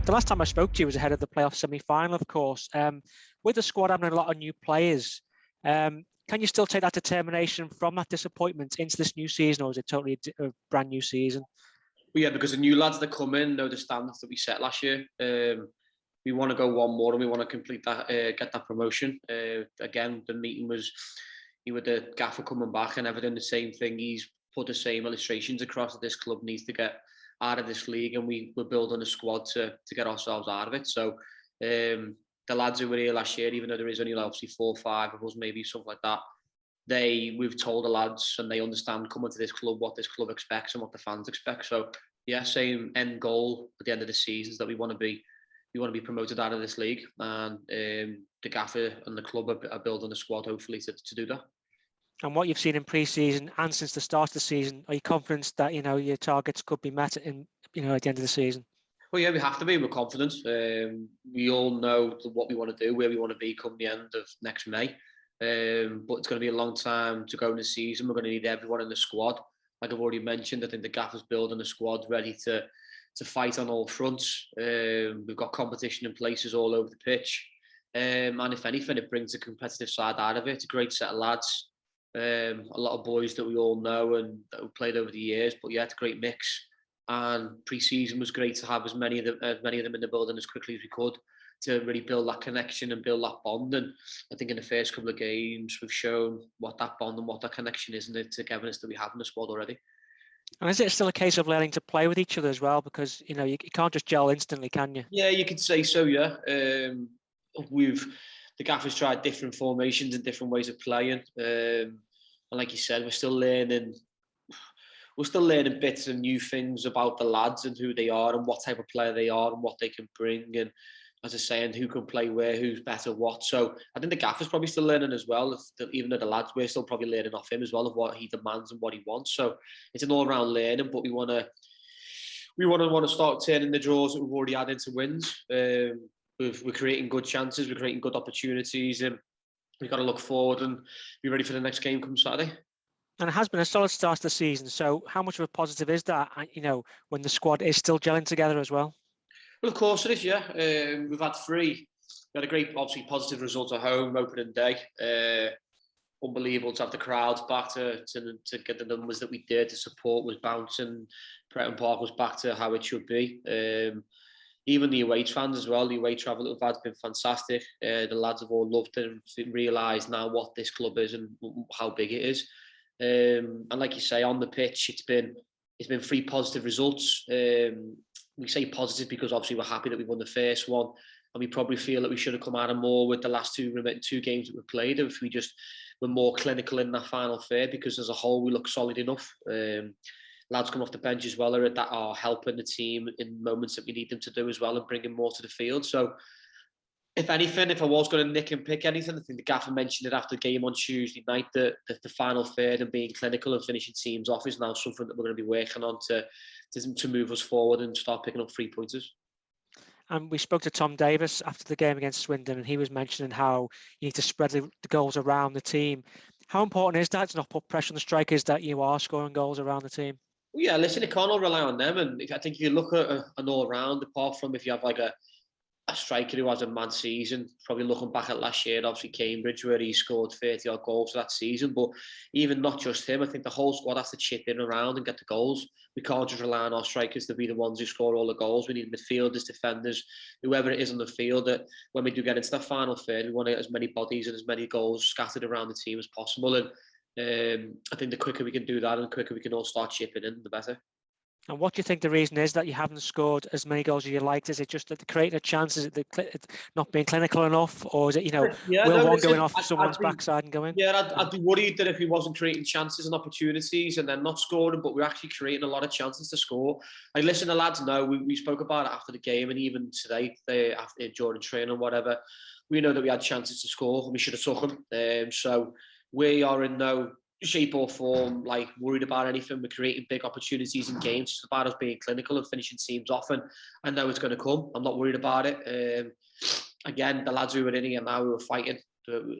The last time I spoke to you was ahead of the playoff semi-final, of course. With the squad having a lot of new players, can you still take that determination from that disappointment into this new season, or is it totally a brand new season? Well, yeah, because the new lads that come in know the standards that we set last year. We want to go one more and we want to complete that, get that promotion. Again, the meeting was, with the gaffer coming back and everything, the same thing. He's put the same illustrations across that this club needs to get out of this league, and we're building a squad to get ourselves out of it. So the lads who were here last year, even though there is only obviously 4 or 5 of us, maybe something like that, we've told the lads and they understand coming to this club what this club expects and what the fans expect. So yeah, same end goal at the end of the season is that we want to be promoted out of this league, and the gaffer and the club are building a squad hopefully to do that. And what you've seen in pre-season and since the start of the season, are you confident that your targets could be met at the end of the season? Well, yeah, we have to be. We're confident. We all know what we want to do, where we want to be come the end of next May. But it's going to be a long time to go in the season. We're going to need everyone in the squad. Like I've already mentioned, I think the gaffer's building a squad ready to fight on all fronts. We've got competition in places all over the pitch. And if anything, it brings a competitive side out of it. It's a great set of lads. A lot of boys that we all know and that we've played over the years. But yeah, it's a great mix. And pre-season was great to have as many of them in the building as quickly as we could to really build that connection and build that bond. And I think in the first couple of games, we've shown what that bond and what that connection is and the togetherness that we have in the squad already. And is it still a case of learning to play with each other as well? Because, you can't just gel instantly, can you? Yeah, you could say so, yeah. The gaffer's tried different formations and different ways of playing. And like you said, we're still learning bits and new things about the lads and who they are and what type of player they are and what they can bring. And as I say, and who can play where, who's better what. So I think the gaffer's probably still learning as well. Even though the lads, we're still probably learning off him as well of what he demands and what he wants. So it's an all-round learning, but we want to start turning the draws that we've already had into wins. We're creating good chances, we're creating good opportunities, and we've got to look forward and be ready for the next game come Saturday. And it has been a solid start to the season. So how much of a positive is that, when the squad is still gelling together as well? Well, of course it is, yeah. We've had 3. We had a great, obviously, positive result at home, opening day. Unbelievable to have the crowds back to get the numbers that we did. The support was bouncing. Pretton Park was back to how it should be. Even the away fans as well. The away travel that we've had has been fantastic. The lads have all loved it and realised now what this club is and how big it is. And like you say, on the pitch, it's been 3 positive results. We say positive because obviously we're happy that we won the first one, and we probably feel that we should have come out of more with the last 2 games that we've played. If we just were more clinical in that final third, because as a whole we look solid enough. Lads come off the bench as well that are helping the team in moments that we need them to do as well and bringing more to the field. So if anything, if I was going to nick and pick anything, I think the gaffer mentioned it after the game on Tuesday night, that the final third and being clinical and finishing teams off is now something that we're going to be working on to move us forward and start picking up 3-pointers. And we spoke to Tom Davis after the game against Swindon, and he was mentioning how you need to spread the goals around the team. How important is that to not put pressure on the strikers that you are scoring goals around the team? Well, yeah, listen, it can't all rely on them. And I think if you look at an all-round, apart from if you have like a striker who has a mad season, probably looking back at last year, obviously Cambridge, where he scored 30-odd goals that season. But even not just him, I think the whole squad has to chip in around and get the goals. We can't just rely on our strikers to be the ones who score all the goals. We need midfielders, defenders, whoever it is on the field, that when we do get into that final third, we want to get as many bodies and as many goals scattered around the team as possible. And I think the quicker we can do that and the quicker we can all start chipping in, the better. And what do you think the reason is that you haven't scored as many goals as you liked? Is it just that creating a chance? Is it not being clinical enough? Or is it, going off someone's backside and going? Yeah, I'd be worried that if he wasn't creating chances and opportunities and then not scoring, but we're actually creating a lot of chances to score. Like, listen, the lads know, we spoke about it after the game and even today, during training or whatever, we know that we had chances to score and we should have took them. So we are in no shape or form like worried about anything. We're creating big opportunities in games. It's about us being clinical and finishing teams off, and I know it's going to come. I'm not worried about it. Again, the lads who were in here now, who were fighting,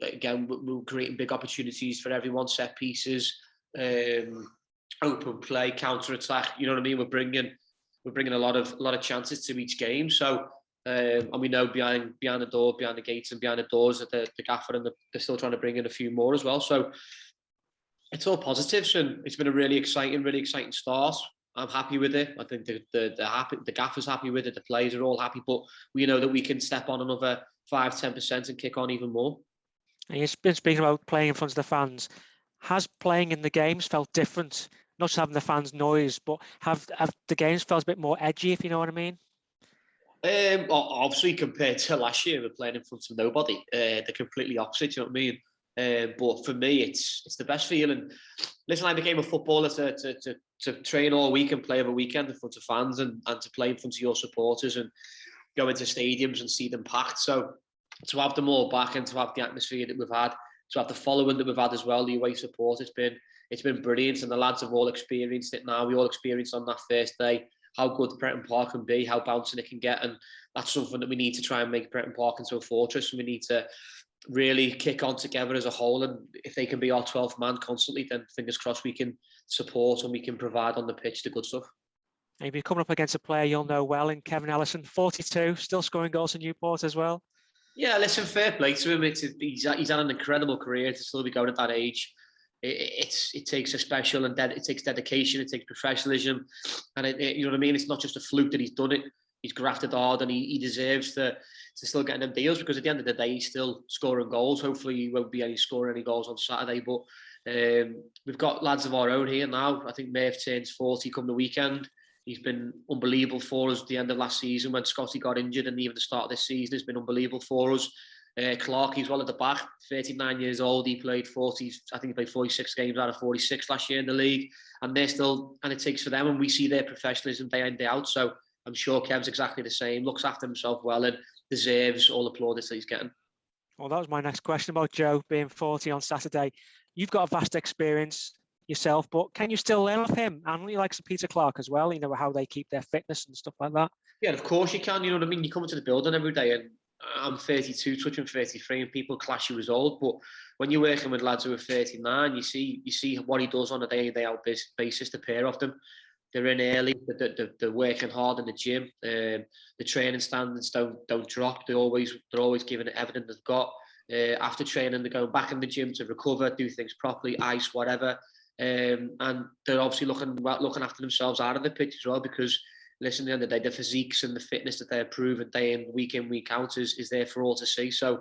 again, we're creating big opportunities for everyone, set pieces, open play, counter attack. You know what I mean? We're bringing a lot of chances to each game. So And we know behind the door, behind the gates and behind the doors that the gaffer and they're still trying to bring in a few more as well. So it's all positives, and it's been a really exciting start. I'm happy with it. I think the gaffer's happy with it. The players are all happy, but we know that we can step on another 5-10% and kick on even more. And you've been speaking about playing in front of the fans. Has playing in the games felt different? Not just having the fans' noise, but have the games felt a bit more edgy, if you know what I mean? Obviously, compared to last year, we're playing in front of nobody. They're completely opposite. You know what I mean? But for me, it's the best feeling. Listen, I became a footballer to train all week and play every weekend in front of fans and to play in front of your supporters and go into stadiums and see them packed. So to have them all back and to have the atmosphere that we've had, to have the following that we've had as well, the away support, it's been brilliant, and the lads have all experienced it now. We all experienced on that first day how good Prenton Park can be, how bouncing it can get, and that's something that we need to try and make Prenton Park into a fortress. And we need to really kick on together as a whole, and if they can be our 12th man constantly, then fingers crossed we can support and we can provide on the pitch the good stuff. And you'll be coming up against a player you'll know well in Kevin Ellison, 42, still scoring goals in Newport as well. Yeah, listen, fair play to him. He's had an incredible career to still be going at that age. It takes a special and it takes dedication, it takes professionalism, and you know what I mean. It's not just a fluke that he's done it. He's grafted hard, and he deserves to still get them deals, because at the end of the day, he's still scoring goals. Hopefully, he won't be scoring any goals on Saturday, but we've got lads of our own here now. I think Merv turns 40 come the weekend. He's been unbelievable for us at the end of last season when Scotty got injured, and even the start of this season has been unbelievable for us. Clark, he's well at the back, 39 years old. He played 46 games out of 46 last year in the league, and they're still, and it takes for them, and we see their professionalism day in, day out. So I'm sure Kev's exactly the same, looks after himself well and deserves all the plaudits that he's getting. Well, that was my next question about Joe being 40 on Saturday. You've got a vast experience yourself, but can you still learn off him? And you like Peter Clark as well, you know, how they keep their fitness and stuff like that. Yeah, of course you can. You know what I mean? You come into the building every day, and I'm 32, touching 33, and people class you as old. But when you're working with lads who are 39, you see what he does on a day-in, day-out basis. The pair of them, they're in early, they're working hard in the gym. The training standards don't drop. They're always giving it everything they've got. After training, they're going back in the gym to recover, do things properly, ice, whatever. And they're obviously looking after themselves out of the pitch as well, because listen, at the end of the day, the physiques and the fitness that they're proving day in, week out is there for all to see. So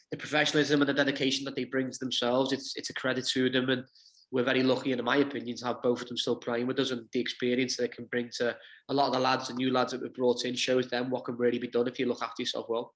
the professionalism and the dedication that they bring to themselves, it's a credit to them. And we're very lucky, in my opinion, to have both of them still playing with us, and the experience they can bring to a lot of the lads, the new lads that we've brought in, shows them what can really be done if you look after yourself well.